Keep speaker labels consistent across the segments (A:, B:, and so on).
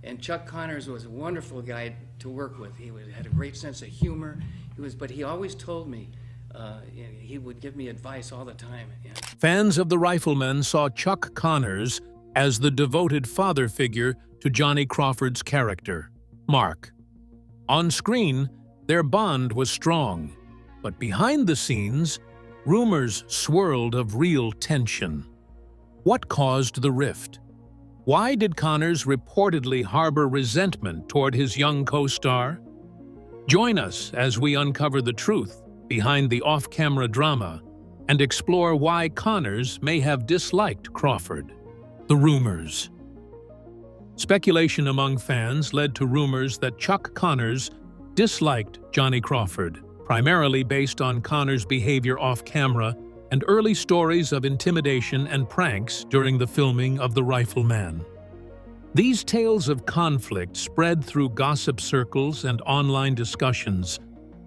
A: And Chuck Connors was a wonderful guy to work with. Had a great sense of humor. But he always told me, he would give me advice all the time. Yeah.
B: Fans of the Rifleman saw Chuck Connors as the devoted father figure to Johnny Crawford's character, Mark. On screen, their bond was strong, but behind the scenes, rumors swirled of real tension. What caused the rift? Why did Connors reportedly harbor resentment toward his young co-star? Join us as we uncover the truth behind the off-camera drama and explore why Connors may have disliked Crawford. The rumors. Speculation among fans led to rumors that Chuck Connors disliked Johnny Crawford, primarily based on Connors' behavior off-camera and early stories of intimidation and pranks during the filming of The Rifleman. These tales of conflict spread through gossip circles and online discussions,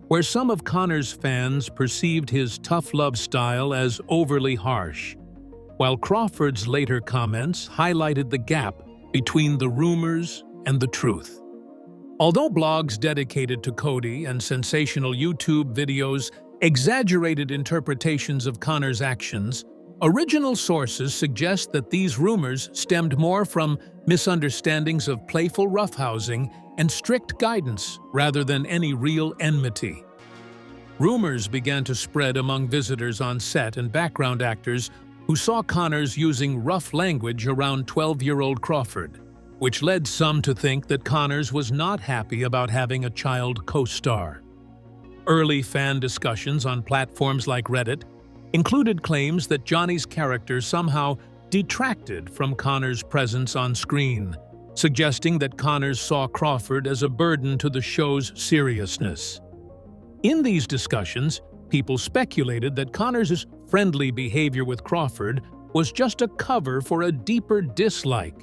B: where some of Connors' fans perceived his tough love style as overly harsh, while Crawford's later comments highlighted the gap between the rumors and the truth. Although blogs dedicated to Cody and sensational YouTube videos exaggerated interpretations of Connors' actions, original sources suggest that these rumors stemmed more from misunderstandings of playful roughhousing and strict guidance rather than any real enmity. Rumors began to spread among visitors on set and background actors who saw Connors using rough language around 12-year-old Crawford, which led some to think that Connors was not happy about having a child co-star. Early fan discussions on platforms like Reddit included claims that Johnny's character somehow detracted from Connors' presence on screen, suggesting that Connors saw Crawford as a burden to the show's seriousness. In these discussions, people speculated that Connors' friendly behavior with Crawford was just a cover for a deeper dislike,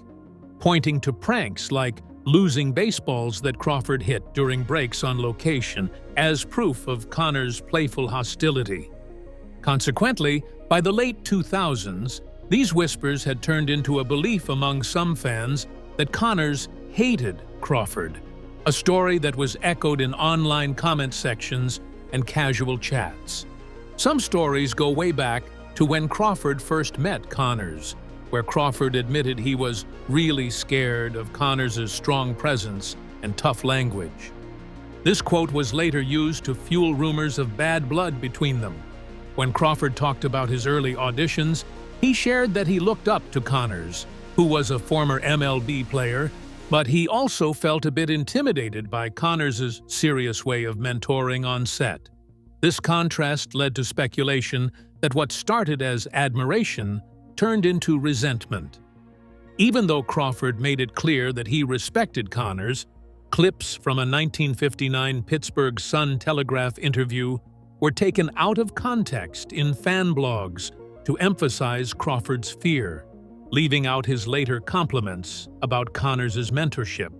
B: pointing to pranks like losing baseballs that Crawford hit during breaks on location as proof of Connors' playful hostility. Consequently, by the late 2000s, these whispers had turned into a belief among some fans that Connors hated Crawford, a story that was echoed in online comment sections and casual chats. Some stories go way back to when Crawford first met Connors, where Crawford admitted he was really scared of Connors' strong presence and tough language. This quote was later used to fuel rumors of bad blood between them. When Crawford talked about his early auditions, he shared that he looked up to Connors, who was a former MLB player, but he also felt a bit intimidated by Connors' serious way of mentoring on set. This contrast led to speculation that what started as admiration turned into resentment. Even though Crawford made it clear that he respected Connors, clips from a 1959 Pittsburgh Sun-Telegraph interview were taken out of context in fan blogs to emphasize Crawford's fear, leaving out his later compliments about Connors' mentorship.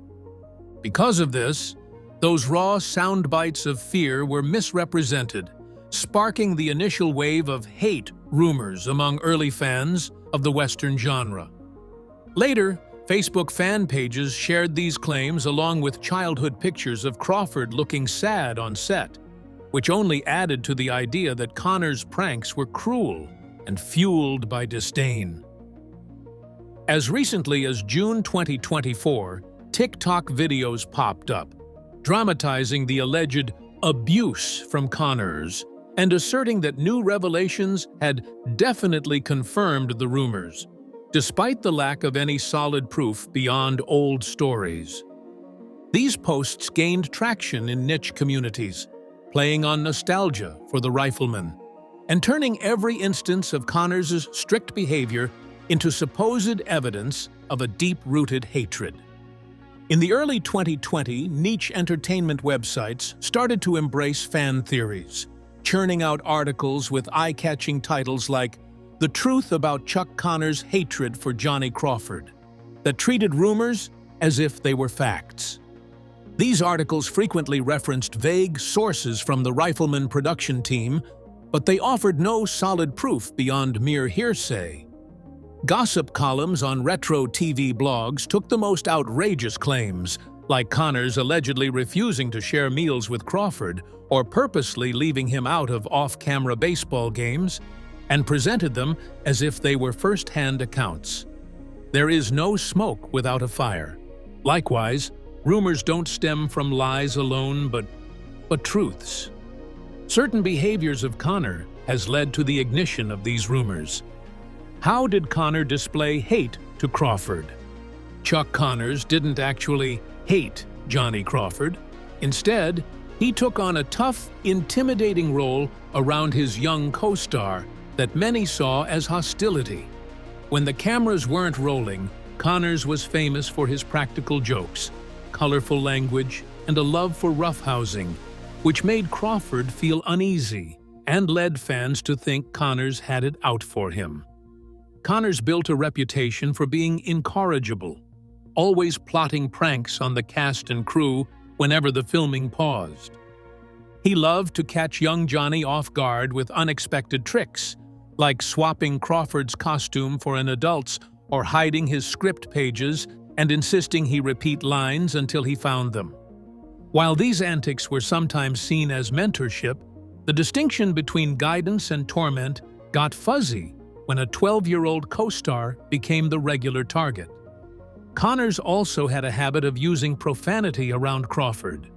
B: Because of this, those raw sound bites of fear were misrepresented, sparking the initial wave of hate rumors among early fans of the Western genre. Later, Facebook fan pages shared these claims along with childhood pictures of Crawford looking sad on set, which only added to the idea that Connors' pranks were cruel and fueled by disdain. As recently as June 2024, TikTok videos popped up, dramatizing the alleged abuse from Connors and asserting that new revelations had definitely confirmed the rumors, despite the lack of any solid proof beyond old stories. These posts gained traction in niche communities, playing on nostalgia for the Rifleman, and turning every instance of Connors' strict behavior into supposed evidence of a deep-rooted hatred. In the early 2020, niche entertainment websites started to embrace fan theories, churning out articles with eye-catching titles like "The Truth About Chuck Connors' Hatred for Johnny Crawford," that treated rumors as if they were facts. These articles frequently referenced vague sources from the Rifleman production team, but they offered no solid proof beyond mere hearsay. Gossip columns on retro TV blogs took the most outrageous claims, like Connors allegedly refusing to share meals with Crawford or purposely leaving him out of off-camera baseball games, and presented them as if they were first-hand accounts. There is no smoke without a fire. Likewise, rumors don't stem from lies alone, but truths. Certain behaviors of Connor has led to the ignition of these rumors. How did Connor display hate to Crawford? Chuck Connors didn't actually hate Johnny Crawford. Instead, he took on a tough, intimidating role around his young co-star that many saw as hostility. When the cameras weren't rolling, Connors was famous for his practical jokes, colorful language, and a love for roughhousing, which made Crawford feel uneasy and led fans to think Connors had it out for him. Connors built a reputation for being incorrigible, always plotting pranks on the cast and crew whenever the filming paused. He loved to catch young Johnny off guard with unexpected tricks, like swapping Crawford's costume for an adult's or hiding his script pages and insisting he repeat lines until he found them. While these antics were sometimes seen as mentorship, the distinction between guidance and torment got fuzzy when a 12-year-old co-star became the regular target. Connors also had a habit of using profanity around Crawford.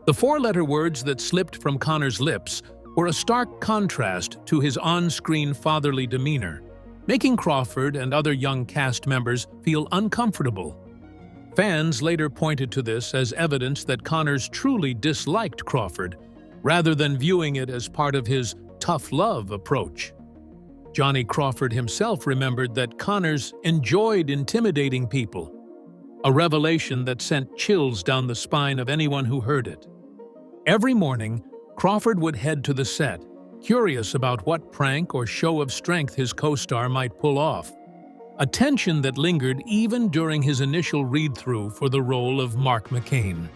B: The four-letter words that slipped from Connors' lips were a stark contrast to his on-screen fatherly demeanor, making Crawford and other young cast members feel uncomfortable. Fans later pointed to this as evidence that Connors truly disliked Crawford, rather than viewing it as part of his tough love approach. Johnny Crawford himself remembered that Connors enjoyed intimidating people, a revelation that sent chills down the spine of anyone who heard it. Every morning, Crawford would head to the set, curious about what prank or show of strength his co-star might pull off, a tension that lingered even during his initial read-through for the role of Mark McCain.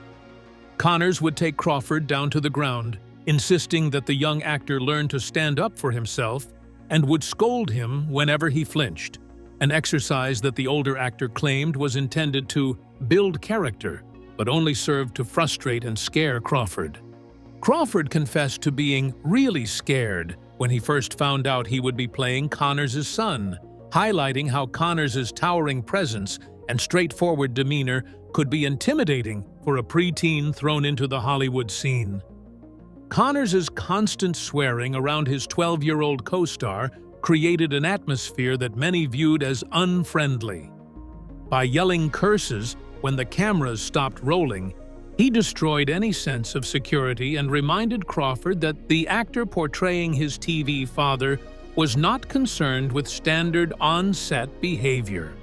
B: Connors would take Crawford down to the ground, insisting that the young actor learn to stand up for himself, and would scold him whenever he flinched, an exercise that the older actor claimed was intended to build character, but only served to frustrate and scare Crawford. Crawford confessed to being really scared when he first found out he would be playing Connors' son, highlighting how Connors' towering presence and straightforward demeanor could be intimidating for a preteen thrown into the Hollywood scene. Connors' constant swearing around his 12-year-old co-star created an atmosphere that many viewed as unfriendly. By yelling curses when the cameras stopped rolling, he destroyed any sense of security and reminded Crawford that the actor portraying his TV father was not concerned with standard on-set behavior.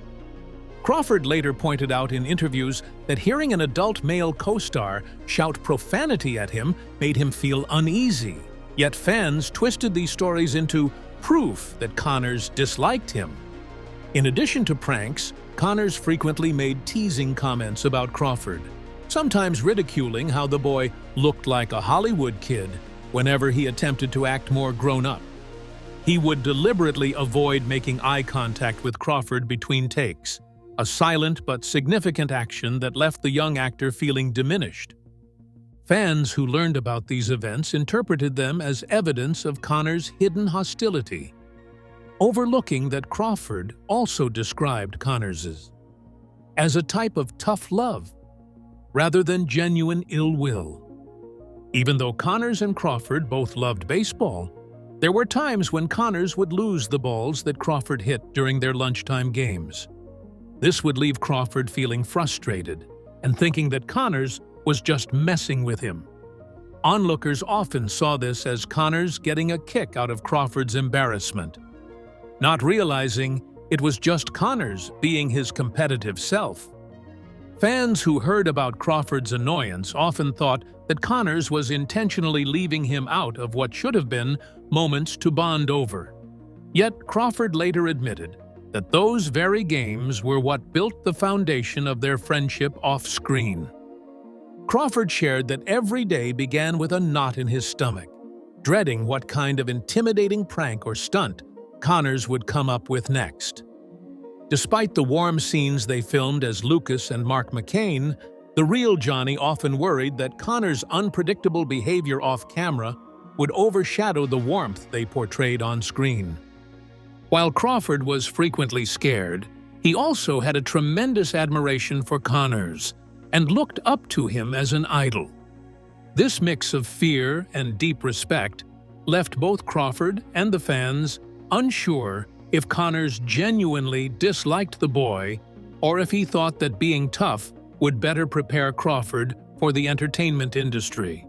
B: Crawford later pointed out in interviews that hearing an adult male co-star shout profanity at him made him feel uneasy, yet fans twisted these stories into proof that Connors disliked him. In addition to pranks, Connors frequently made teasing comments about Crawford, sometimes ridiculing how the boy looked like a Hollywood kid whenever he attempted to act more grown-up. He would deliberately avoid making eye contact with Crawford between takes, a silent but significant action that left the young actor feeling diminished. Fans who learned about these events interpreted them as evidence of Connors' hidden hostility, overlooking that Crawford also described Connors's as a type of tough love rather than genuine ill will. Even though Connors and Crawford both loved baseball, there were times when Connors would lose the balls that Crawford hit during their lunchtime games. This would leave Crawford feeling frustrated and thinking that Connors was just messing with him. Onlookers often saw this as Connors getting a kick out of Crawford's embarrassment, not realizing it was just Connors being his competitive self. Fans who heard about Crawford's annoyance often thought that Connors was intentionally leaving him out of what should have been moments to bond over. Yet Crawford later admitted that those very games were what built the foundation of their friendship off-screen. Crawford shared that every day began with a knot in his stomach, dreading what kind of intimidating prank or stunt Connors would come up with next. Despite the warm scenes they filmed as Lucas and Mark McCain, the real Johnny often worried that Connor's unpredictable behavior off-camera would overshadow the warmth they portrayed on screen. While Crawford was frequently scared, he also had a tremendous admiration for Connors and looked up to him as an idol. This mix of fear and deep respect left both Crawford and the fans unsure if Connors genuinely disliked the boy or if he thought that being tough would better prepare Crawford for the entertainment industry.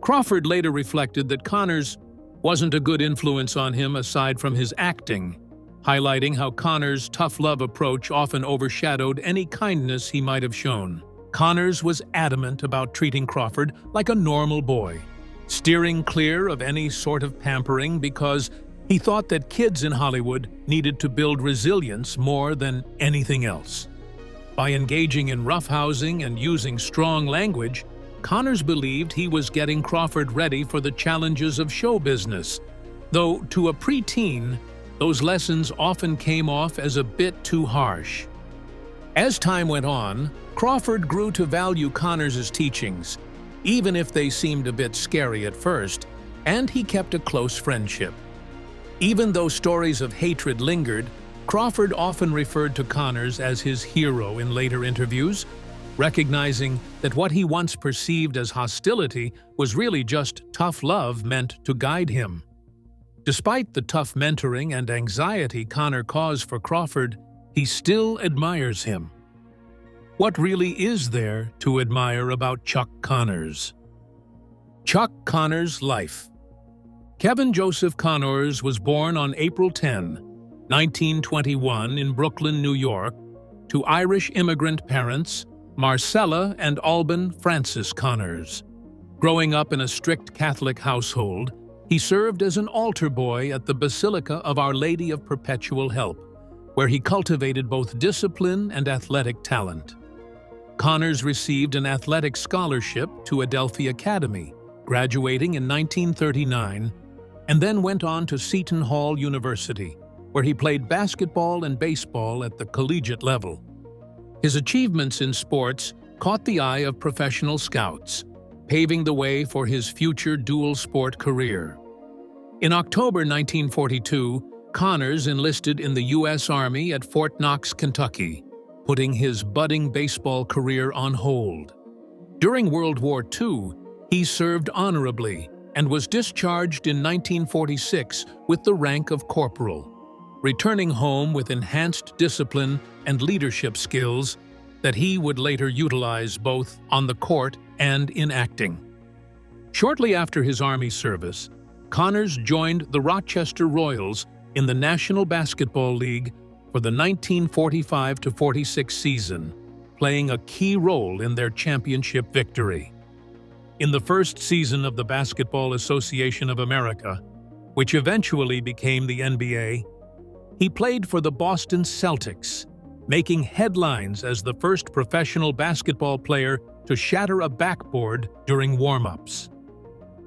B: Crawford later reflected that Connors wasn't a good influence on him aside from his acting, highlighting how Connors' tough love approach often overshadowed any kindness he might have shown. Connors was adamant about treating Crawford like a normal boy, steering clear of any sort of pampering because he thought that kids in Hollywood needed to build resilience more than anything else. By engaging in roughhousing and using strong language, Connors believed he was getting Crawford ready for the challenges of show business, though to a preteen, those lessons often came off as a bit too harsh. As time went on, Crawford grew to value Connors' teachings, even if they seemed a bit scary at first, and he kept a close friendship. Even though stories of hatred lingered, Crawford often referred to Connors as his hero in later interviews, recognizing that what he once perceived as hostility was really just tough love meant to guide him. Despite the tough mentoring and anxiety Connor caused for Crawford, he still admires him. What really is there to admire about Chuck Connors? Chuck Connors' life. Kevin Joseph Connors was born on April 10, 1921 in Brooklyn, New York, to Irish immigrant parents Marcella and Alban Francis Connors. Growing up in a strict Catholic household, he served as an altar boy at the Basilica of Our Lady of Perpetual Help, where he cultivated both discipline and athletic talent. Connors received an athletic scholarship to Adelphi Academy, graduating in 1939, and then went on to Seton Hall University, where he played basketball and baseball at the collegiate level. His achievements in sports caught the eye of professional scouts, paving the way for his future dual-sport career. In October 1942, Connors enlisted in the U.S. Army at Fort Knox, Kentucky, putting his budding baseball career on hold. During World War II, he served honorably and was discharged in 1946 with the rank of corporal, returning home with enhanced discipline and leadership skills that he would later utilize both on the court and in acting. Shortly after his Army service, Connors joined the Rochester Royals in the National Basketball League for the 1945-46 season, playing a key role in their championship victory. In the first season of the Basketball Association of America, which eventually became the NBA, he played for the Boston Celtics, making headlines as the first professional basketball player to shatter a backboard during warm-ups.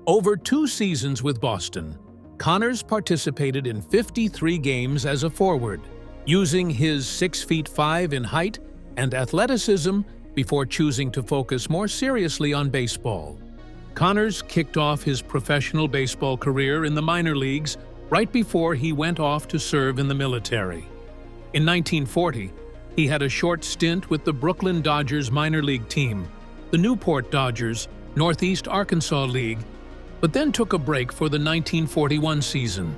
B: Over 2 seasons with Boston, Connors participated in 53 games as a forward, using his 6'5" in height and athleticism before choosing to focus more seriously on baseball. Connors kicked off his professional baseball career in the minor leagues right before he went off to serve in the military. In 1940, he had a short stint with the Brooklyn Dodgers minor league team, the Newport Dodgers, Northeast Arkansas League, but then took a break for the 1941 season.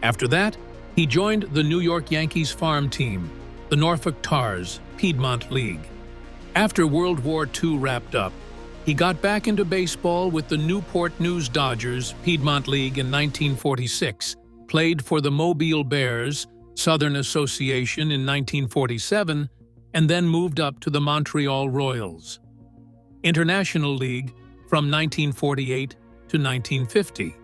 B: After that, he joined the New York Yankees farm team, the Norfolk Tars, Piedmont League. After World War II wrapped up, he got back into baseball with the Newport News Dodgers, Piedmont League in 1946, played for the Mobile Bears, Southern Association in 1947, and then moved up to the Montreal Royals. International League from 1948 to 1950.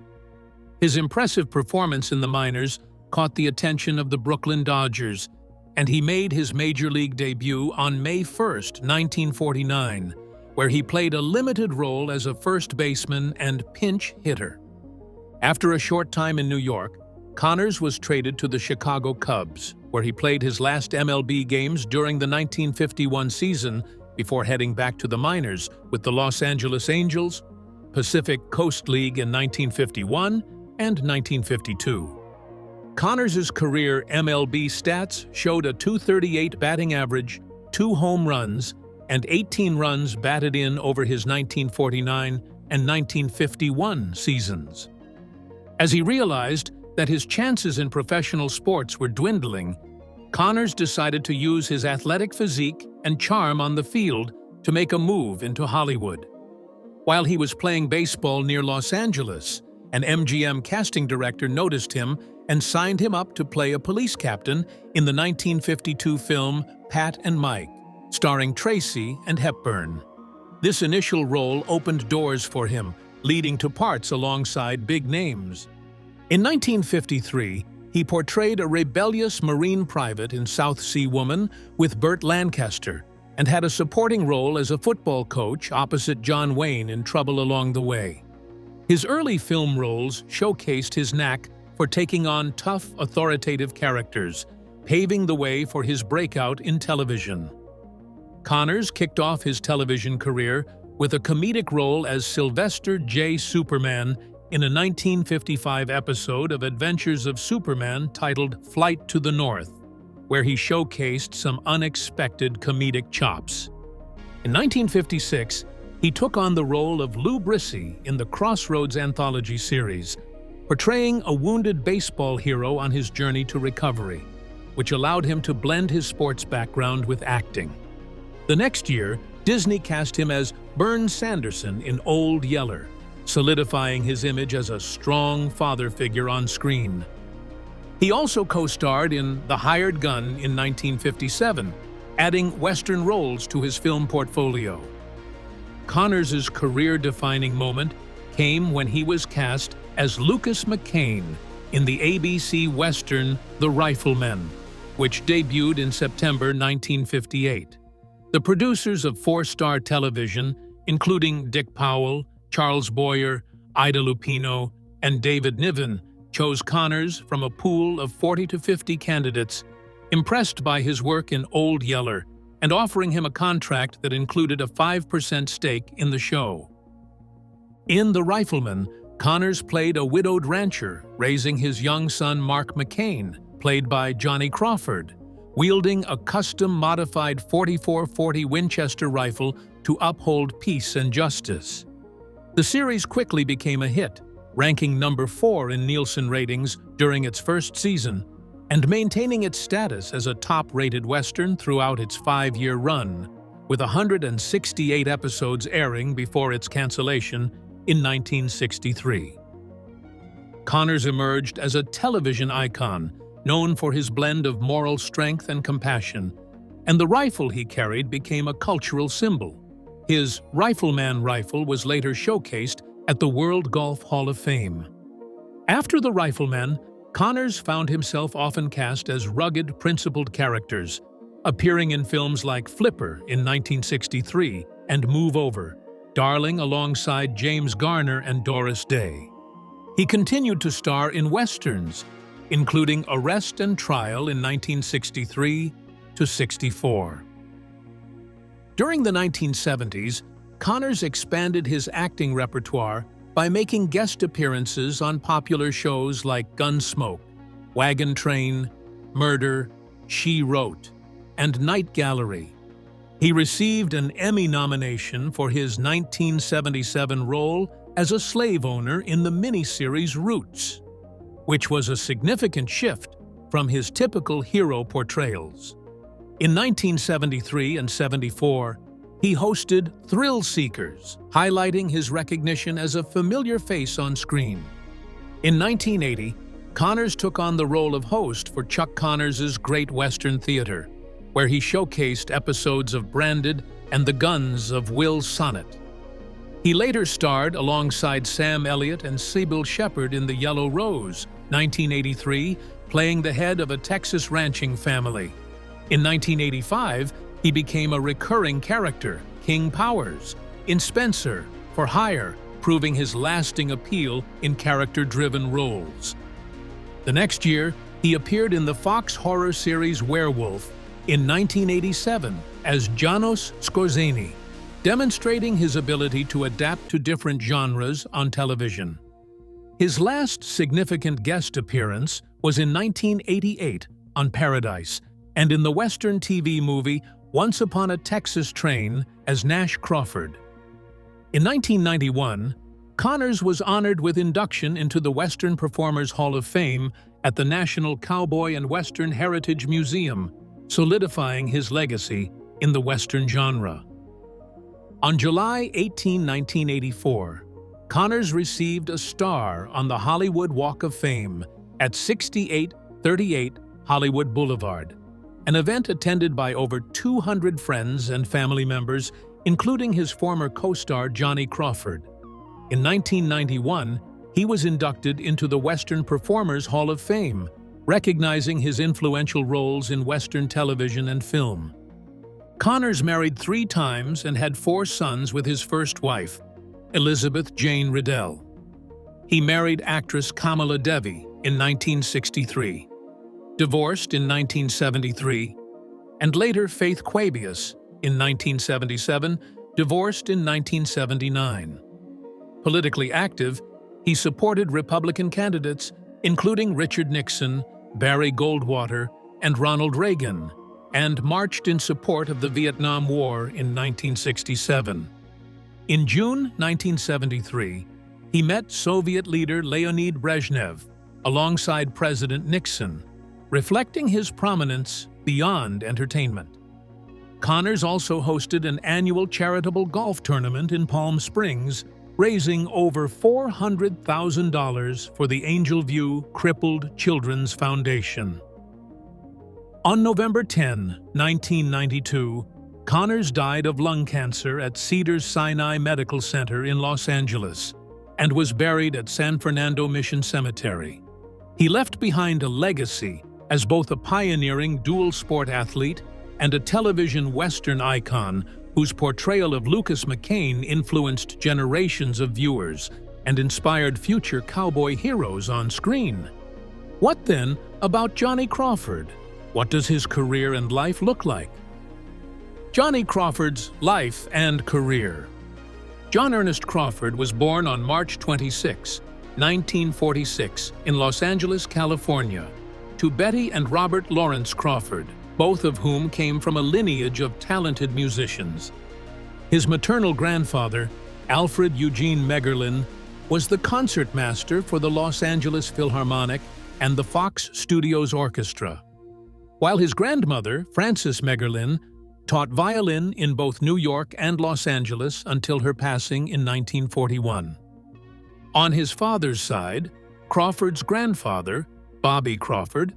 B: His impressive performance in the minors caught the attention of the Brooklyn Dodgers, and he made his major league debut on May 1, 1949, where he played a limited role as a first baseman and pinch hitter. After a short time in New York, Connors was traded to the Chicago Cubs, where he played his last MLB games during the 1951 season before heading back to the minors with the Los Angeles Angels, Pacific Coast League in 1951 and 1952. Connors' career MLB stats showed a .238 batting average, 2 home runs, and 18 runs batted in over his 1949 and 1951 seasons. As he realized that his chances in professional sports were dwindling, Connors decided to use his athletic physique and charm on the field to make a move into Hollywood. While he was playing baseball near Los Angeles, an MGM casting director noticed him and signed him up to play a police captain in the 1952 film Pat and Mike, starring Tracy and Hepburn. This initial role opened doors for him, leading to parts alongside big names. In 1953, he portrayed a rebellious Marine private in South Sea Woman with Burt Lancaster and had a supporting role as a football coach opposite John Wayne in Trouble Along the Way. His early film roles showcased his knack for taking on tough, authoritative characters, paving the way for his breakout in television. Connors kicked off his television career with a comedic role as Sylvester J. Superman in a 1955 episode of Adventures of Superman titled Flight to the North, where he showcased some unexpected comedic chops. In 1956, he took on the role of Lou Brissy in the Crossroads anthology series, portraying a wounded baseball hero on his journey to recovery, which allowed him to blend his sports background with acting. The next year, Disney cast him as Bern Sanderson in Old Yeller, solidifying his image as a strong father figure on screen. He also co-starred in The Hired Gun in 1957, adding Western roles to his film portfolio. Connors' career-defining moment came when he was cast as Lucas McCain in the ABC Western The Rifleman, which debuted in September 1958. The producers of 4-Star Television, including Dick Powell, Charles Boyer, Ida Lupino, and David Niven, chose Connors from a pool of 40 to 50 candidates, impressed by his work in Old Yeller and offering him a contract that included a 5% stake in the show. In The Rifleman, Connors played a widowed rancher raising his young son Mark McCain, played by Johnny Crawford, wielding a custom-modified .44-40 Winchester rifle to uphold peace and justice. The series quickly became a hit, ranking number 4 in Nielsen ratings during its first season and maintaining its status as a top-rated Western throughout its 5-year run, with 168 episodes airing before its cancellation in 1963. Connors emerged as a television icon, known for his blend of moral strength and compassion, and the rifle he carried became a cultural symbol. His Rifleman rifle was later showcased at the World Golf Hall of Fame. After The Rifleman, Connors found himself often cast as rugged, principled characters, appearing in films like Flipper in 1963 and Move Over, Darling alongside James Garner and Doris Day. He continued to star in westerns, including Arrest and Trial in 1963 to 64. During the 1970s, Connors expanded his acting repertoire by making guest appearances on popular shows like Gunsmoke, Wagon Train, Murder, She Wrote, and Night Gallery. He received an Emmy nomination for his 1977 role as a slave owner in the miniseries Roots, which was a significant shift from his typical hero portrayals. In 1973 and 74, he hosted Thrill Seekers, highlighting his recognition as a familiar face on screen. In 1980, Connors took on the role of host for Chuck Connors' Great Western Theater, where he showcased episodes of Branded and the Guns of Will Sonnet. He later starred alongside Sam Elliott and Sybil Shepherd in The Yellow Rose, 1983, playing the head of a Texas ranching family. In 1985, he became a recurring character, King Powers, in Spencer, For Hire, proving his lasting appeal in character-driven roles. The next year, he appeared in the Fox horror series Werewolf in 1987 as Janos Skorzeny, demonstrating his ability to adapt to different genres on television. His last significant guest appearance was in 1988 on Paradise and in the Western TV movie Once Upon a Texas Train as Nash Crawford. In 1991, Connors was honored with induction into the Western Performers Hall of Fame at the National Cowboy and Western Heritage Museum, solidifying his legacy in the Western genre. On July 18, 1984, Connors received a star on the Hollywood Walk of Fame at 6838 Hollywood Boulevard, an event attended by over 200 friends and family members, including his former co-star Johnny Crawford. In 1991, he was inducted into the Western Performers Hall of Fame, recognizing his influential roles in Western television and film. Connors married 3 times and had 4 sons with his first wife, Elizabeth Jane Riddell. He married actress Kamala Devi in 1963, divorced in 1973, and later Faith Quabius in 1977, divorced in 1979. Politically active, he supported Republican candidates, including Richard Nixon, Barry Goldwater, and Ronald Reagan, and marched in support of the Vietnam War in 1967. In June 1973, he met Soviet leader Leonid Brezhnev alongside President Nixon, reflecting his prominence beyond entertainment. Connors also hosted an annual charitable golf tournament in Palm Springs, raising over $400,000 for the Angel View Crippled Children's Foundation. On November 10, 1992, Connors died of lung cancer at Cedars-Sinai Medical Center in Los Angeles and was buried at San Fernando Mission Cemetery. He left behind a legacy as both a pioneering dual-sport athlete and a television Western icon whose portrayal of Lucas McCain influenced generations of viewers and inspired future cowboy heroes on screen. What then about Johnny Crawford? What does his career and life look like? Johnny Crawford's life and career. John Ernest Crawford was born on March 26, 1946, in Los Angeles, California, to Betty and Robert Lawrence Crawford, both of whom came from a lineage of talented musicians. His maternal grandfather, Alfred Eugene Megerlin, was the concertmaster for the Los Angeles Philharmonic and the Fox Studios Orchestra, while his grandmother, Frances Megerlin, taught violin in both New York and Los Angeles until her passing in 1941. On his father's side, Crawford's grandfather, Bobby Crawford,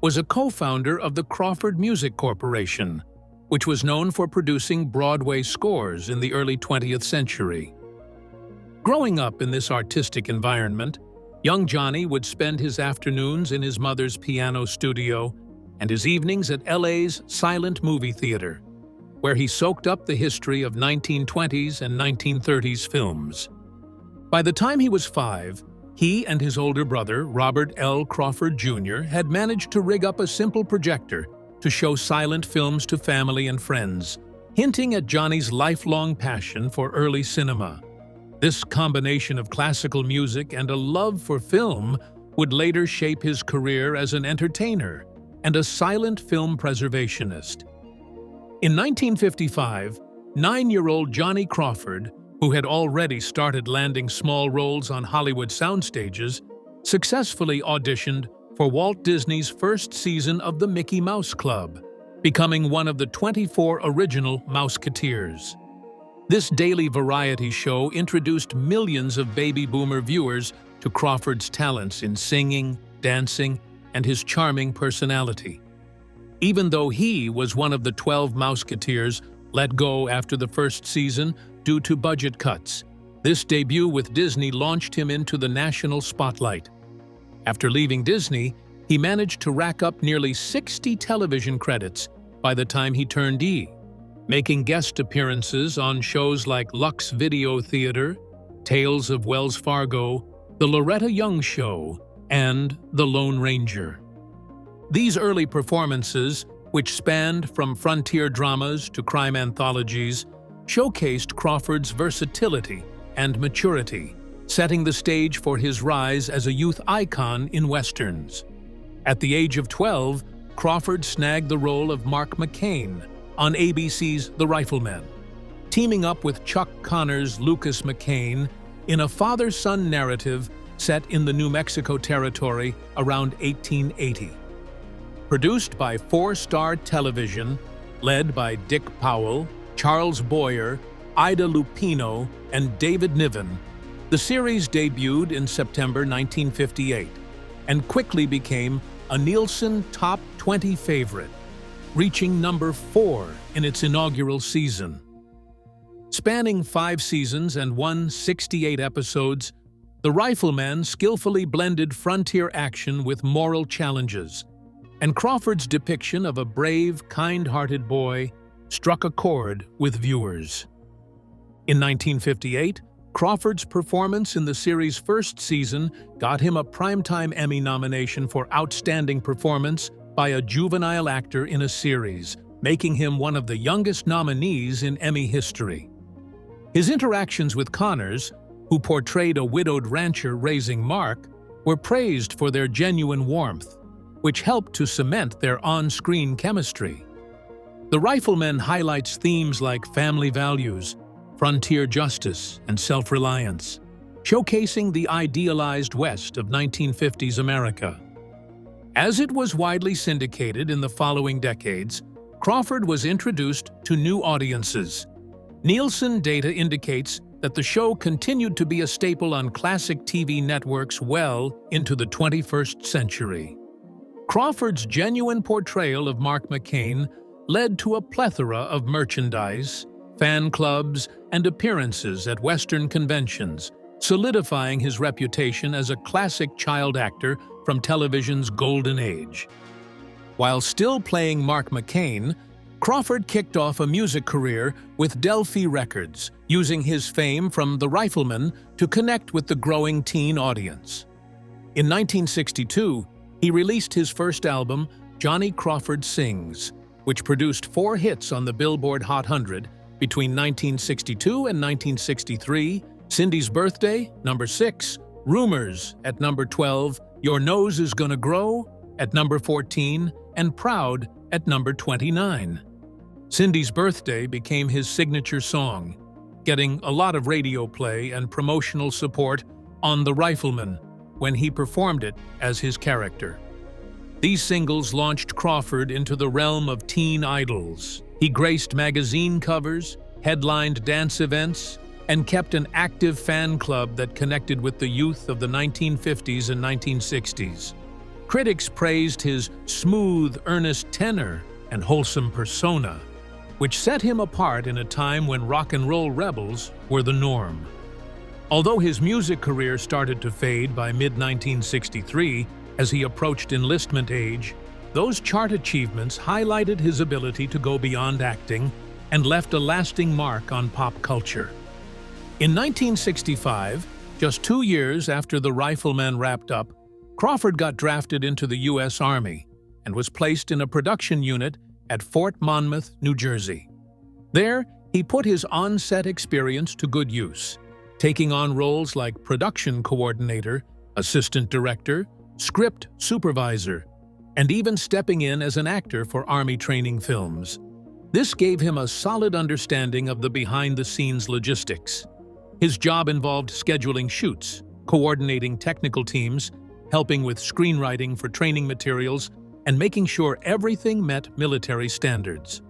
B: was a co-founder of the Crawford Music Corporation, which was known for producing Broadway scores in the early 20th century. Growing up in this artistic environment, young Johnny would spend his afternoons in his mother's piano studio and his evenings at LA's Silent Movie Theater, where he soaked up the history of 1920s and 1930s films. By the time he was 5, he and his older brother, Robert L. Crawford Jr., had managed to rig up a simple projector to show silent films to family and friends, hinting at Johnny's lifelong passion for early cinema. This combination of classical music and a love for film would later shape his career as an entertainer and a silent film preservationist. In 1955, 9-year-old Johnny Crawford, who had already started landing small roles on Hollywood soundstages, successfully auditioned for Walt Disney's first season of the Mickey Mouse Club, becoming one of the 24 original Mouseketeers. This daily variety show introduced millions of baby boomer viewers to Crawford's talents in singing, dancing, and his charming personality. Even though he was one of the 12 Mouseketeers let go after the first season due to budget cuts, this debut with Disney launched him into the national spotlight. After leaving Disney, he managed to rack up nearly 60 television credits by the time he turned E, making guest appearances on shows like Lux Video Theater, Tales of Wells Fargo, The Loretta Young Show, and The Lone Ranger. These early performances, which spanned from frontier dramas to crime anthologies, showcased Crawford's versatility and maturity, setting the stage for his rise as a youth icon in westerns. At the age of 12, Crawford snagged the role of Mark McCain on ABC's The Rifleman, teaming up with Chuck Connor's Lucas McCain in a father-son narrative set in the New Mexico Territory around 1880. Produced by Four Star Television, led by Dick Powell, Charles Boyer, Ida Lupino, and David Niven, the series debuted in September 1958 and quickly became a Nielsen Top 20 favorite, reaching number 4 in its inaugural season. Spanning 5 seasons and 168 episodes, The Rifleman skillfully blended frontier action with moral challenges, and Crawford's depiction of a brave, kind-hearted boy struck a chord with viewers. In 1958, Crawford's performance in the series' first season got him a Primetime Emmy nomination for Outstanding Performance by a Juvenile Actor in a Series, making him one of the youngest nominees in Emmy history. His interactions with Connors, who portrayed a widowed rancher raising Mark, were praised for their genuine warmth, which helped to cement their on-screen chemistry. The Rifleman highlights themes like family values, frontier justice, and self-reliance, showcasing the idealized West of 1950s America. As it was widely syndicated in the following decades, Crawford was introduced to new audiences. Nielsen data indicates that the show continued to be a staple on classic TV networks well into the 21st century. Crawford's genuine portrayal of Mark McCain led to a plethora of merchandise, fan clubs, and appearances at Western conventions, solidifying his reputation as a classic child actor from television's golden age. While still playing Mark McCain, Crawford kicked off a music career with Delphi Records, using his fame from The Rifleman to connect with the growing teen audience. In 1962, he released his first album, Johnny Crawford Sings, which produced 4 hits on the Billboard Hot 100 between 1962 and 1963, Cindy's Birthday, number 6, Rumors at number 12, Your Nose Is Gonna Grow at number 14, and Proud at number 29. Cindy's Birthday became his signature song, getting a lot of radio play and promotional support on The Rifleman when he performed it as his character. These singles launched Crawford into the realm of teen idols. He graced magazine covers, headlined dance events, and kept an active fan club that connected with the youth of the 1950s and 1960s. Critics praised his smooth, earnest tenor and wholesome persona, which set him apart in a time when rock and roll rebels were the norm. Although his music career started to fade by mid-1963 as he approached enlistment age, those chart achievements highlighted his ability to go beyond acting and left a lasting mark on pop culture. In 1965, just 2 years after The Rifleman wrapped up, Crawford got drafted into the U.S. Army and was placed in a production unit at Fort Monmouth, New Jersey. There, he put his on-set experience to good use, taking on roles like production coordinator, assistant director, script supervisor, and even stepping in as an actor for Army training films. This gave him a solid understanding of the behind-the-scenes logistics. His job involved scheduling shoots, coordinating technical teams, helping with screenwriting for training materials, and making sure everything met military standards.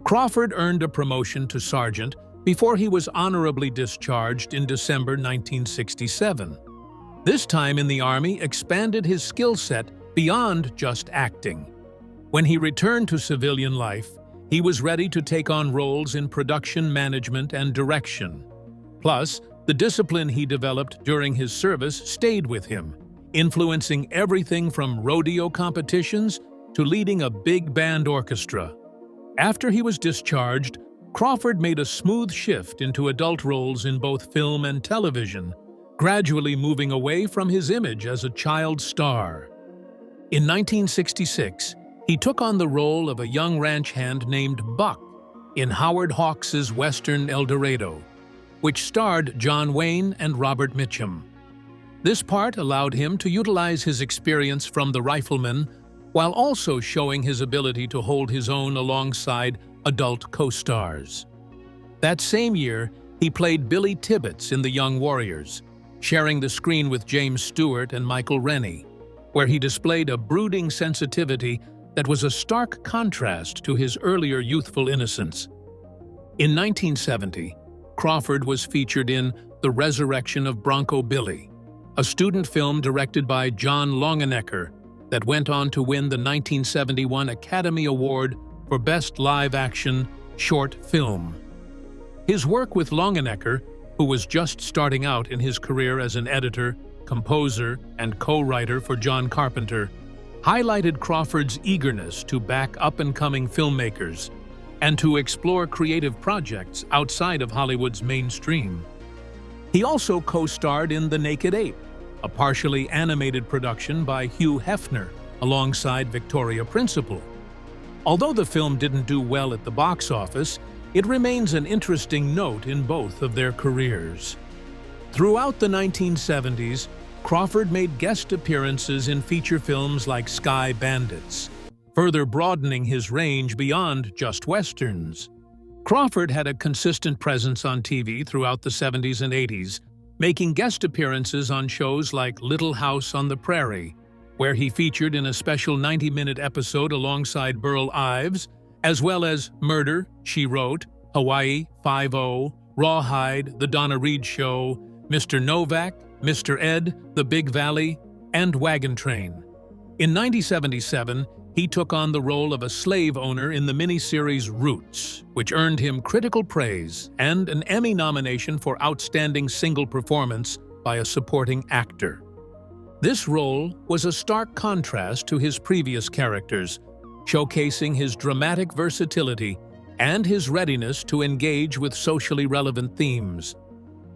B: Crawford earned a promotion to sergeant before he was honorably discharged in December 1967. This time in the Army expanded his skill set beyond just acting. When he returned to civilian life, he was ready to take on roles in production management and direction. Plus, the discipline he developed during his service stayed with him, influencing everything from rodeo competitions to leading a big band orchestra. After he was discharged, Crawford made a smooth shift into adult roles in both film and television, gradually moving away from his image as a child star. In 1966, he took on the role of a young ranch hand named Buck in Howard Hawks' Western El Dorado, which starred John Wayne and Robert Mitchum. This part allowed him to utilize his experience from the Rifleman while also showing his ability to hold his own alongside adult co-stars. That same year, he played Billy Tibbets in The Young Warriors, sharing the screen with James Stewart and Michael Rennie, where he displayed a brooding sensitivity that was a stark contrast to his earlier youthful innocence. In 1970, Crawford was featured in The Resurrection of Bronco Billy, a student film directed by John Longenecker that went on to win the 1971 Academy Award for Best Live-Action Short Film. His work with Longenecker, who was just starting out in his career as an editor, composer, and co-writer for John Carpenter, highlighted Crawford's eagerness to back up-and-coming filmmakers and to explore creative projects outside of Hollywood's mainstream. He also co-starred in The Naked Ape, a partially animated production by Hugh Hefner alongside Victoria Principal. Although the film didn't do well at the box office, it remains an interesting note in both of their careers. Throughout the 1970s, Crawford made guest appearances in feature films like Sky Bandits, further broadening his range beyond just westerns. Crawford had a consistent presence on TV throughout the 70s and 80s, making guest appearances on shows like Little House on the Prairie, where he featured in a special 90-minute episode alongside Burl Ives, as well as Murder, She Wrote, Hawaii, 5-0, Rawhide, The Donna Reed Show, Mr. Novak, Mr. Ed, The Big Valley, and Wagon Train. In 1977, he took on the role of a slave owner in the miniseries Roots, which earned him critical praise and an Emmy nomination for Outstanding Single Performance by a Supporting Actor. This role was a stark contrast to his previous characters, showcasing his dramatic versatility and his readiness to engage with socially relevant themes.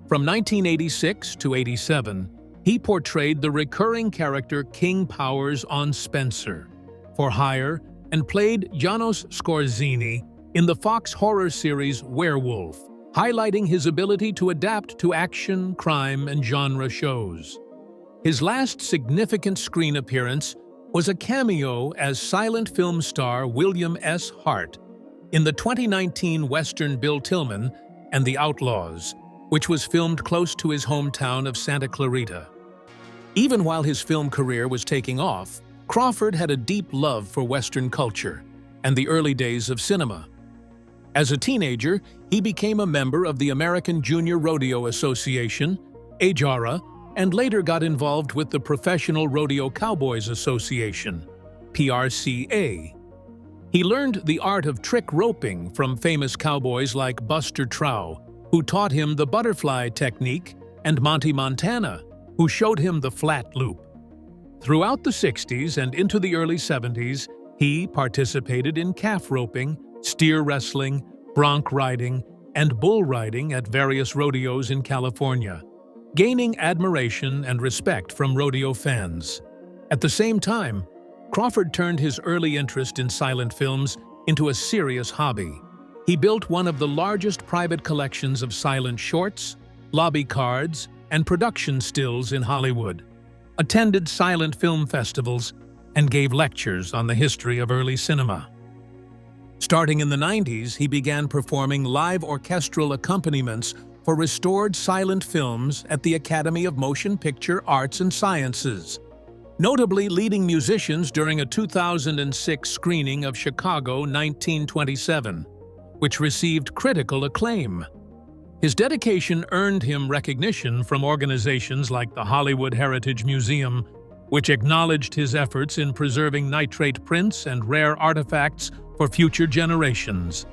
B: From 1986 to 87, he portrayed the recurring character King Powers on Spencer for Hire and played Janos Scorzini in the Fox horror series Werewolf, highlighting his ability to adapt to action, crime, and genre shows. His last significant screen appearance was a cameo as silent film star William S. Hart in the 2019 Western Bill Tillman and the Outlaws, which was filmed close to his hometown of Santa Clarita. Even while his film career was taking off, Crawford had a deep love for Western culture and the early days of cinema. As a teenager, he became a member of the American Junior Rodeo Association, AJARA, and later got involved with the Professional Rodeo Cowboys Association, PRCA. He learned the art of trick roping from famous cowboys like Buster Trow, who taught him the butterfly technique, and Monty Montana, who showed him the flat loop. Throughout the 60s and into the early 70s, he participated in calf roping, steer wrestling, bronc riding, and bull riding at various rodeos in California, gaining admiration and respect from rodeo fans. At the same time, Crawford turned his early interest in silent films into a serious hobby. He built one of the largest private collections of silent shorts, lobby cards, and production stills in Hollywood, attended silent film festivals, and gave lectures on the history of early cinema. Starting in the 90s, he began performing live orchestral accompaniments for restored silent films at the Academy of Motion Picture Arts and Sciences, notably leading musicians during a 2006 screening of Chicago 1927, which received critical acclaim. His dedication earned him recognition from organizations like the Hollywood Heritage Museum, which acknowledged his efforts in preserving nitrate prints and rare artifacts for future generations.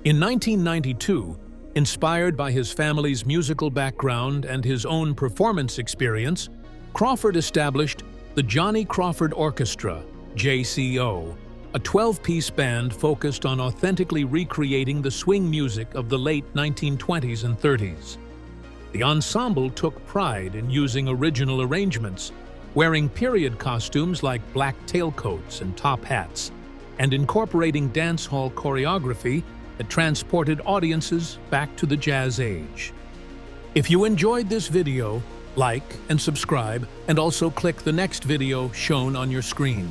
B: In 1992, inspired by his family's musical background and his own performance experience, Crawford established the Johnny Crawford Orchestra, JCO, a 12-piece band focused on authentically recreating the swing music of the late 1920s and 30s. The ensemble took pride in using original arrangements, wearing period costumes like black tailcoats and top hats, and incorporating dance hall choreography that transported audiences back to the Jazz Age. If you enjoyed this video, like and subscribe, and also click the next video shown on your screen.